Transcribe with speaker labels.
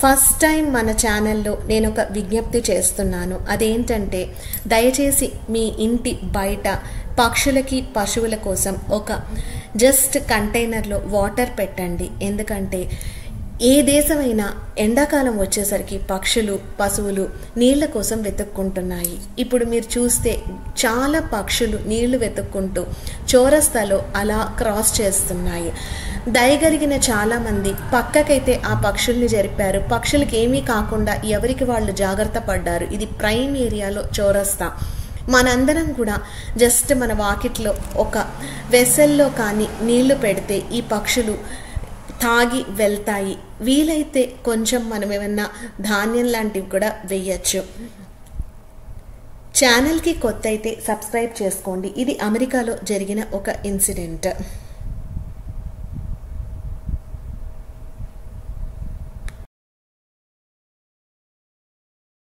Speaker 1: First time మన ఛానల్లో నేను ఒక విజ్ఞప్తి చేస్తున్నాను. అదేంటంటే దయచేసి మీ ఇంటి బయట పక్షులకి పశువుల కోసం ఒక జస్ట్ కంటైనర్లో వాటర్ పెట్టండి. ఎందుకంటే ఏ దేశమైనా ఎండాకాలం వచ్చేసరికి పక్షులు పశువులు నీళ్ల కోసం వెతుక్కుంటున్నాయి. ఇప్పుడు మీరు చూస్తే చాలా పక్షులు నీళ్లు వెతుక్కుంటూ చౌరస్తాలో అలా క్రాస్ చేస్తున్నాయి. దయగలిగిన చాలామంది పక్కకైతే ఆ పక్షుల్ని జరిపారు. పక్షులకి ఏమీ కాకుండా ఎవరికి వాళ్ళు జాగ్రత్త పడ్డారు. ఇది ప్రైమ్ ఏరియాలో చౌరస్తా. మనందరం కూడా జస్ట్ మన వాకిట్లో ఒక వెసల్లో కానీ నీళ్లు పెడితే ఈ పక్షులు తాగి వెళ్తాయి. వీలైతే కొంచెం మనం ఏమన్నా ధాన్యం లాంటివి కూడా వేయచ్చు. ఛానల్కి కొత్త అయితే సబ్స్క్రైబ్ చేసుకోండి. ఇది అమెరికాలో జరిగిన ఒక ఇన్సిడెంట్.